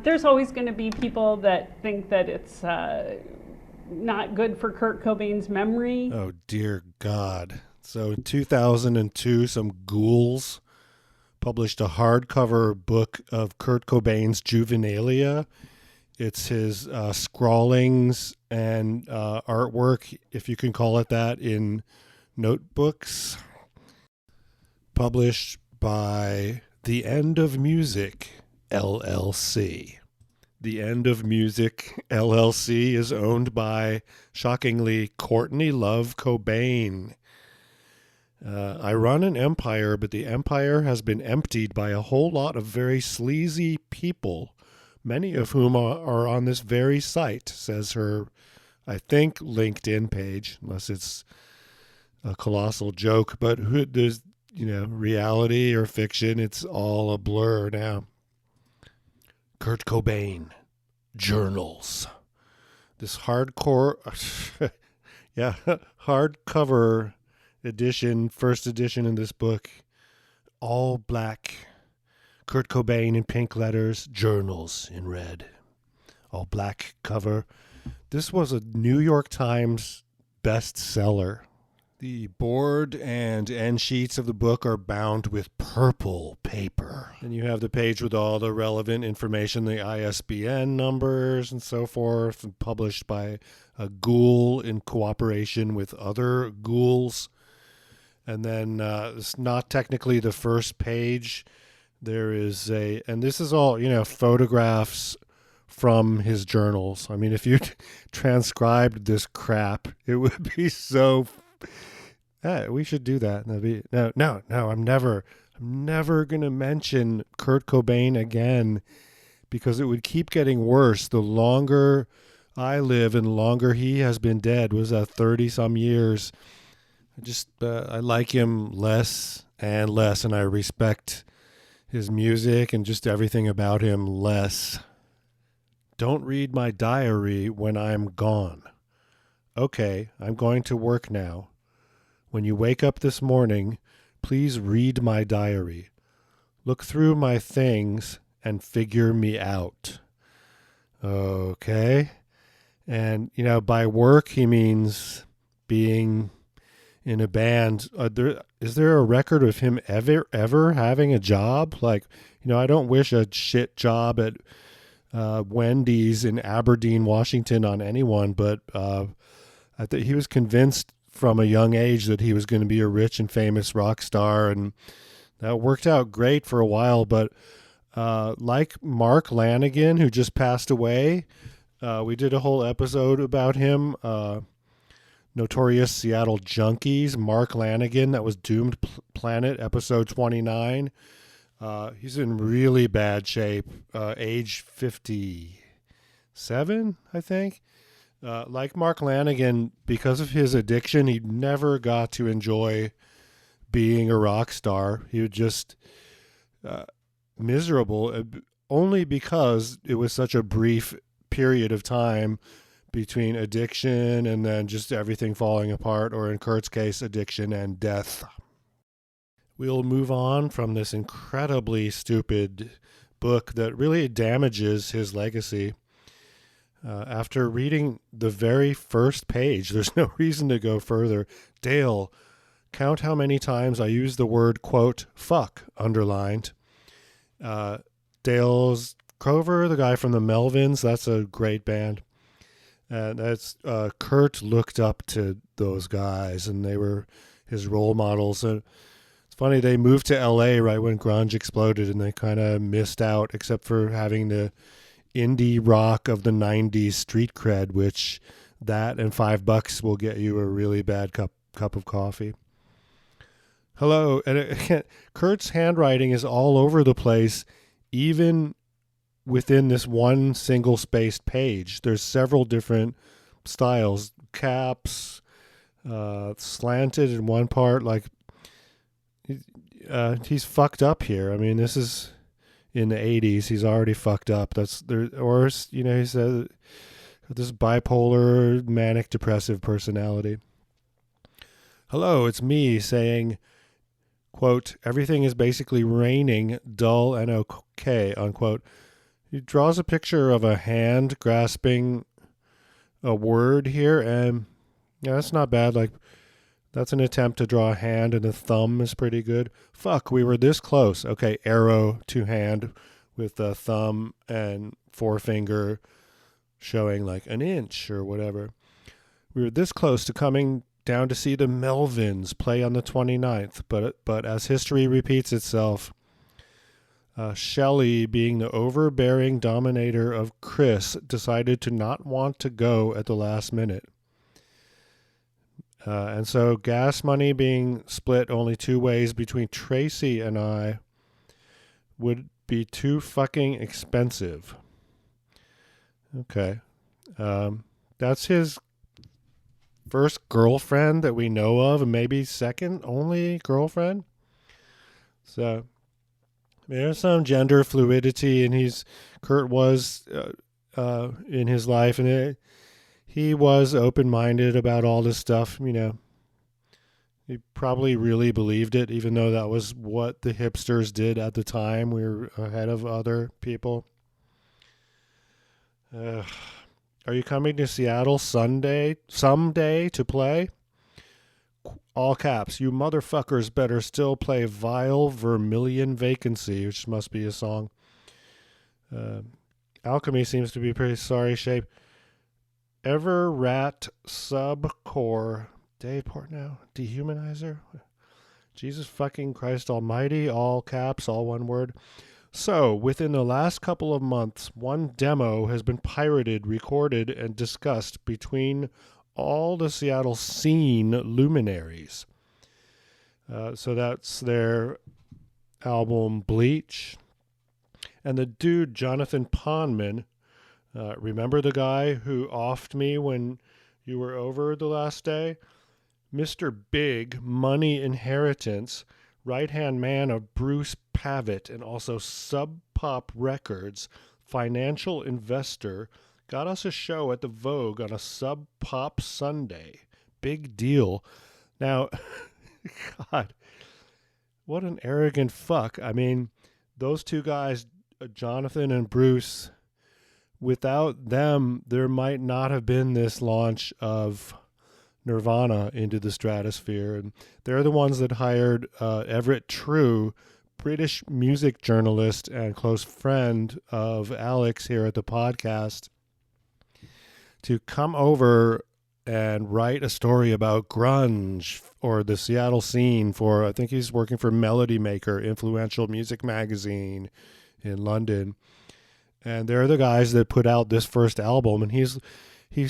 There's always going to be people that think that it's not good for Kurt Cobain's memory. Oh, dear God. So in 2002, some ghouls published a hardcover book of Curt Cobain's Juvenilia. It's his scrawlings and artwork, if you can call it that, in notebooks. Published by The End of Music, LLC. The End of Music, LLC is owned by, shockingly, Courtney Love Cobain. I run an empire, but the empire has been emptied by a whole lot of very sleazy people, many of whom are on this very site, says her, I think, LinkedIn page, unless it's a colossal joke. But there's, reality or fiction, it's all a blur now. Kurt Cobain, journals. This hardcore, hardcover edition, first edition in this book, all black. Kurt Cobain in pink letters, journals in red. All black cover. This was a New York Times bestseller. The board and end sheets of the book are bound with purple paper. And you have the page with all the relevant information, the ISBN numbers and so forth, and published by a ghoul in cooperation with other ghouls. And then it's not technically the first page. There is and this is all, photographs from his journals. I mean, if you transcribed this crap, it would be so. We should do that. No. I'm never gonna mention Kurt Cobain again, because it would keep getting worse. The longer I live and longer he has been dead, was 30 some years. I like him less and less, and I respect his music and just everything about him less. Don't read my diary when I'm gone. Okay, I'm going to work now. When you wake up this morning, please read my diary. Look through my things and figure me out. Okay? And, by work, he means being in a band. Is there a record of him ever having a job? Like, I don't wish a shit job at Wendy's in Aberdeen, Washington on anyone, but I think he was convinced from a young age that he was going to be a rich and famous rock star, and that worked out great for a while. But like Mark Lanegan, who just passed away, we did a whole episode about him. Notorious Seattle Junkies, Mark Lanegan, that was Doomed Planet, episode 29. He's in really bad shape, age 57, I think. Like Mark Lanegan, because of his addiction, he never got to enjoy being a rock star. He was just miserable, only because it was such a brief period of time between addiction and then just everything falling apart, or in Kurt's case, addiction and death. We'll move on from this incredibly stupid book that really damages his legacy. After reading the very first page, there's no reason to go further. Dale, count how many times I use the word, quote, fuck, underlined. Dale's Crover, the guy from the Melvins, that's a great band. That's Kurt looked up to those guys, and they were his role models. And it's funny, they moved to LA right when grunge exploded, and they kind of missed out, except for having the indie rock of the 90s street cred, which that and $5 will get you a really bad cup of coffee. Hello, and Kurt's handwriting is all over the place, even within this one single spaced page. There's several different styles, caps, slanted in one part. Like, he's fucked up here. I mean, this is in the 80s. He's already fucked up. That's there, or he said this bipolar, manic depressive personality. Hello, it's me saying, quote, everything is basically raining, dull and okay, unquote. He draws a picture of a hand grasping a word here, and yeah, that's not bad. Like, that's an attempt to draw a hand, and the thumb is pretty good. Fuck, we were this close. Okay, arrow to hand with the thumb and forefinger showing like an inch or whatever. We were this close to coming down to see the Melvins play on the 29th, but as history repeats itself, Shelley, being the overbearing dominator of Chris, decided to not want to go at the last minute. And so gas money being split only 2 ways between Tracy and I would be too fucking expensive. Okay. That's his first girlfriend that we know of, and maybe second only girlfriend. So there's some gender fluidity, and Curt was in his life, and he was open-minded about all this stuff. You know, he probably really believed it, even though that was what the hipsters did at the time. We were ahead of other people. Are you coming to Seattle someday to play? All caps, you motherfuckers better still play Vile Vermilion Vacancy, which must be a song. Alchemy seems to be pretty sorry shape. Ever Rat Subcore. Dave Portnow. Dehumanizer. Jesus fucking Christ almighty. All caps, all one word. So, within the last couple of months, one demo has been pirated, recorded, and discussed between all the Seattle scene luminaries. So that's their album Bleach. And the dude, Jonathan Ponman, remember the guy who offed me when you were over the last day? Mr. Big Money Inheritance, right-hand man of Bruce Pavitt, and also Sub Pop Records, financial investor, got us a show at the Vogue on a Sub Pop Sunday. Big deal. Now, God, what an arrogant fuck. I mean, those two guys, Jonathan and Bruce, without them, there might not have been this launch of Nirvana into the stratosphere. And they're the ones that hired Everett True, British music journalist and close friend of Alex here at the podcast, to come over and write a story about grunge or the Seattle scene for, I think he's working for Melody Maker, influential music magazine in London. And they're the guys that put out this first album, and he's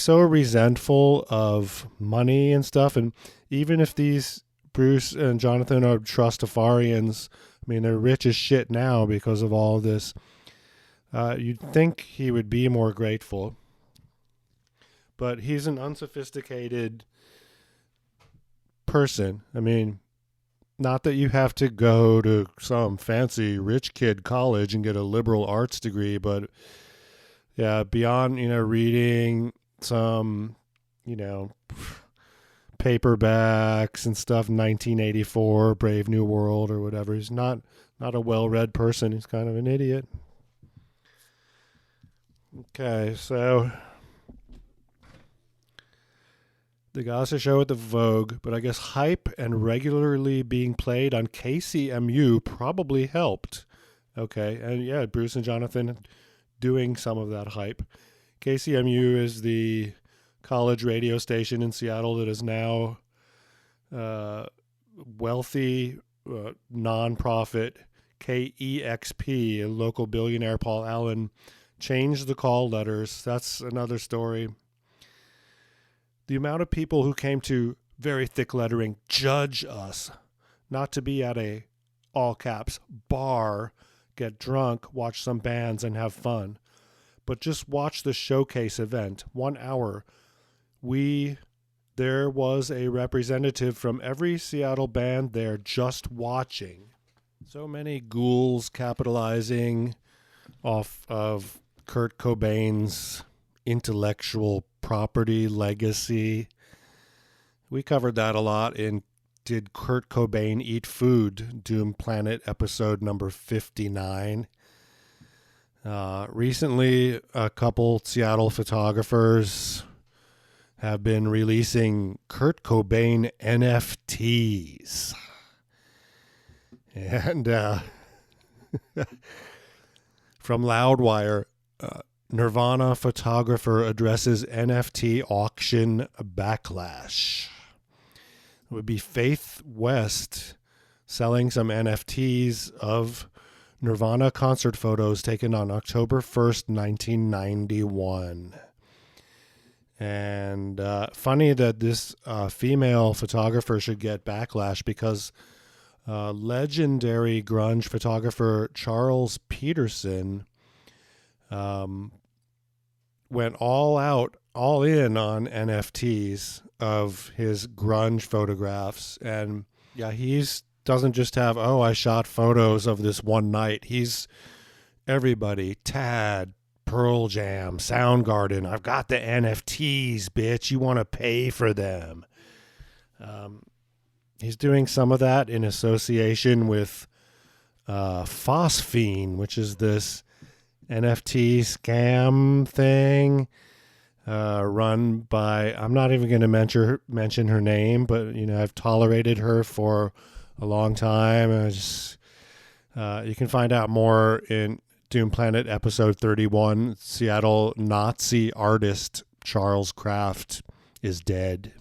so resentful of money and stuff. And even if these Bruce and Jonathan are trustafarians, I mean, they're rich as shit now because of all this. You'd think he would be more grateful. But he's an unsophisticated person. I mean, not that you have to go to some fancy rich kid college and get a liberal arts degree, but yeah, beyond, reading some, paperbacks and stuff, 1984, Brave New World or whatever. He's not a well-read person. He's kind of an idiot. Okay, so they got us a show at the Vogue, but I guess hype and regularly being played on KCMU probably helped. Okay, and yeah, Bruce and Jonathan doing some of that hype. KCMU is the college radio station in Seattle that is now wealthy nonprofit KEXP. A local billionaire, Paul Allen, changed the call letters. That's another story. The amount of people who came to, very thick lettering, judge us, not to be at a, all caps, bar, get drunk, watch some bands, and have fun, but just watch the showcase event, 1 hour. There was a representative from every Seattle band there just watching. So many Ghouls capitalizing off of Curt Cobain's intellectual property legacy. We covered that a lot in Did Curt Cobain Eat Food? Doom Planet episode number 59. Recently, a couple Seattle photographers have been releasing Curt Cobain NFTs. And from Loudwire, Nirvana photographer addresses NFT auction backlash. It would be Faith West selling some NFTs of Nirvana concert photos taken on October 1st, 1991. And funny that this female photographer should get backlash because legendary grunge photographer Charles Peterson went all in on NFTs of his grunge photographs. And yeah, doesn't just have, oh, I shot photos of this one night. He's everybody, Tad, Pearl Jam, Soundgarden. I've got the NFTs, bitch. You want to pay for them. He's doing some of that in association with Phosphine, which is this NFT scam thing run by, I'm not even going to mention her name, but I've tolerated her for a long time. You can find out more in Doom Planet episode 31. Seattle Nazi artist Charles Kraft is dead.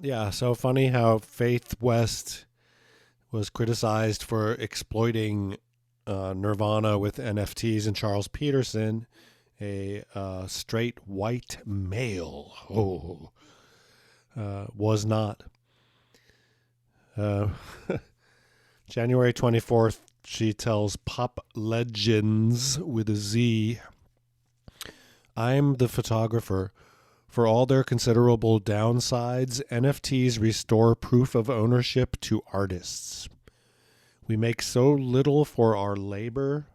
Yeah, so funny how Faith West was criticized for exploiting Nirvana with NFTs, and Charles Peterson, a straight white male, was not. January 24th, she tells Pop Legends with a Z, I'm the photographer. For all their considerable downsides, NFTs restore proof of ownership to artists. We make so little for our labor.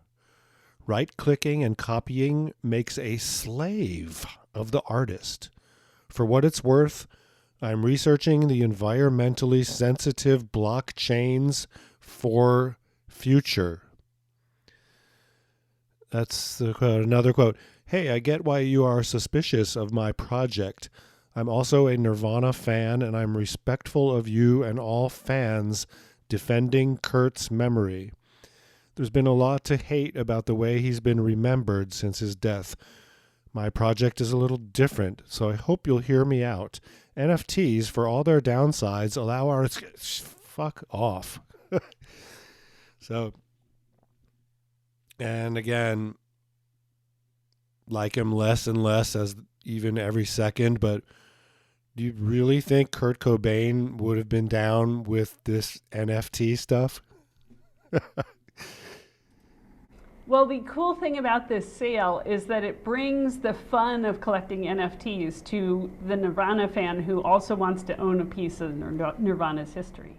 Right-clicking and copying makes a slave of the artist. For what it's worth, I'm researching the environmentally sensitive blockchains for future. That's the quote. Another quote. Hey, I get why you are suspicious of my project. I'm also a Nirvana fan, and I'm respectful of you and all fans defending Kurt's memory. There's been a lot to hate about the way he's been remembered since his death. My project is a little different, so I hope you'll hear me out. NFTs, for all their downsides, allow artists... Fuck off. So, and again, like him less and less as even every second, but do you really think Curt Cobain would have been down with this NFT stuff? Well, the cool thing about this sale is that it brings the fun of collecting NFTs to the Nirvana fan who also wants to own a piece of Nirvana's history.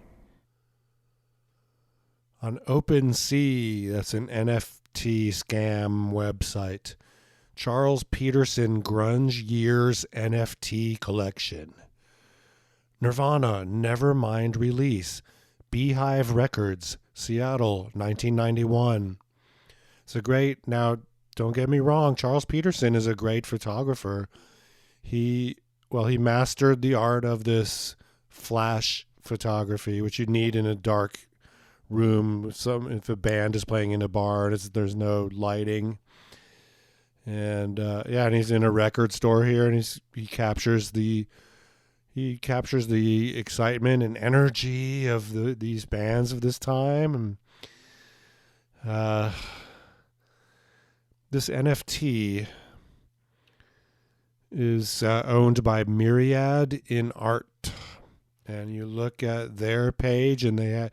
On OpenSea, that's an NFT scam website, Charles Peterson Grunge Years NFT Collection. Nirvana Nevermind release. Beehive Records, Seattle, 1991. It's a great, now don't get me wrong, Charles Peterson is a great photographer. He mastered the art of this flash photography, which you need in a dark room. If a band is playing in a bar and there's no lighting. And and he's in a record store here, and he captures the excitement and energy of these bands of this time. And this NFT is owned by Myriad in Art, and you look at their page, and they're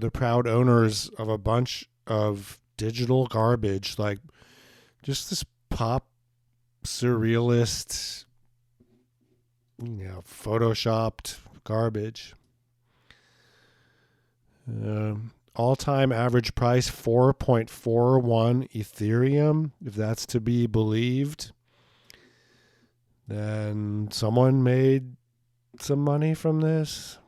the proud owners of a bunch of digital garbage, like just this pop surrealist, photoshopped garbage. All-time average price 4.41 Ethereum, if that's to be believed. Then someone made some money from this.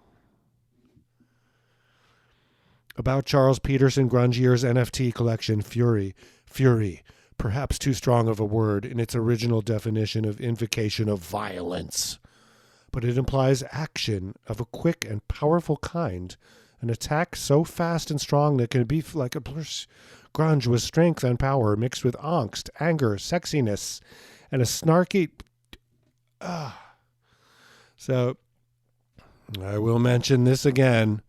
About Charles Peterson Grungier's NFT collection, Fury. Fury, perhaps too strong of a word in its original definition of invocation of violence. But it implies action of a quick and powerful kind, an attack so fast and strong that it can be like a grunge with strength and power mixed with angst, anger, sexiness, and a snarky... So, I will mention this again.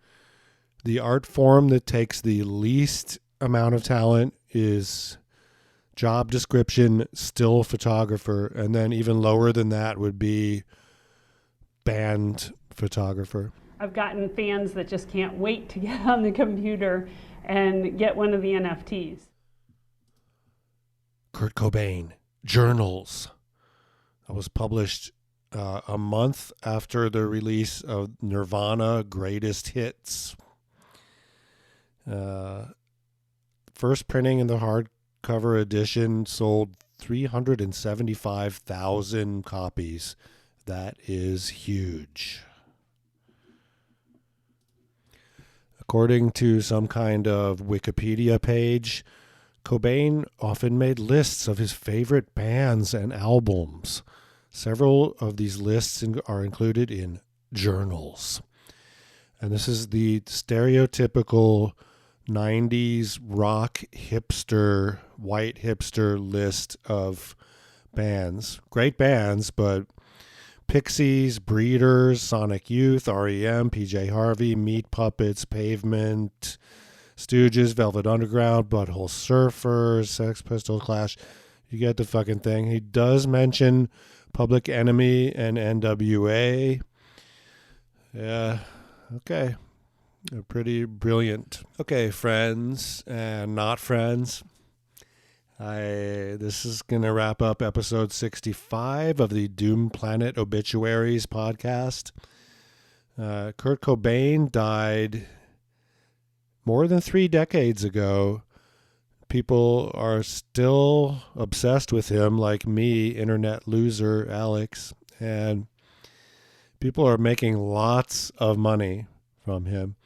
The art form that takes the least amount of talent is job description, still photographer, and then even lower than that would be band photographer. I've gotten fans that just can't wait to get on the computer and get one of the NFTs. Curt Cobain, Journals. That was published a month after the release of Nirvana Greatest Hits. First printing in the hardcover edition sold 375,000 copies. That is huge. According to some kind of Wikipedia page, Cobain often made lists of his favorite bands and albums. Several of these lists are included in Journals. And this is the stereotypical 90s rock hipster, white hipster list of bands. Great bands, but Pixies, Breeders, Sonic Youth, REM, PJ Harvey, Meat Puppets, Pavement, Stooges, Velvet Underground, Butthole Surfers, Sex Pistols, Clash. You get the fucking thing. He does mention Public Enemy and NWA. Yeah, okay. Pretty brilliant. Okay, friends and not friends. This is going to wrap up episode 65 of the Doom Planet Obituaries podcast. Curt Cobain died more than 3 decades ago. People are still obsessed with him, like me, internet loser Alex, and people are making lots of money from him.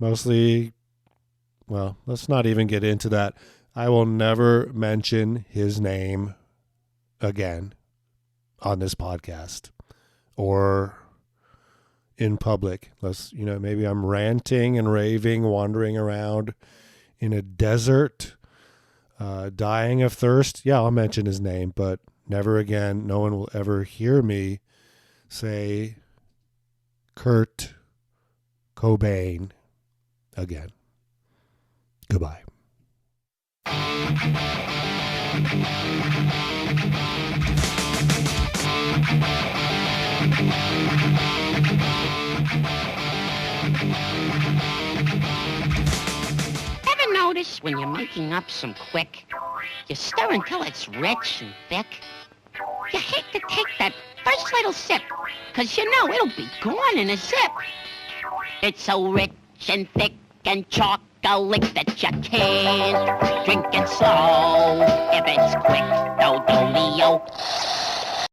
Mostly, well, let's not even get into that. I will never mention his name again on this podcast or in public. Maybe I'm ranting and raving, wandering around in a desert, dying of thirst. Yeah, I'll mention his name, but never again. No one will ever hear me say Curt Cobain again. Goodbye. Ever notice when you're making up some quick, you stir until it's rich and thick? You hate to take that first little sip, 'cause you know it'll be gone in a zip. It's so rich and thick and chocolate that you can't drink it slow. If it's quick, no dolio.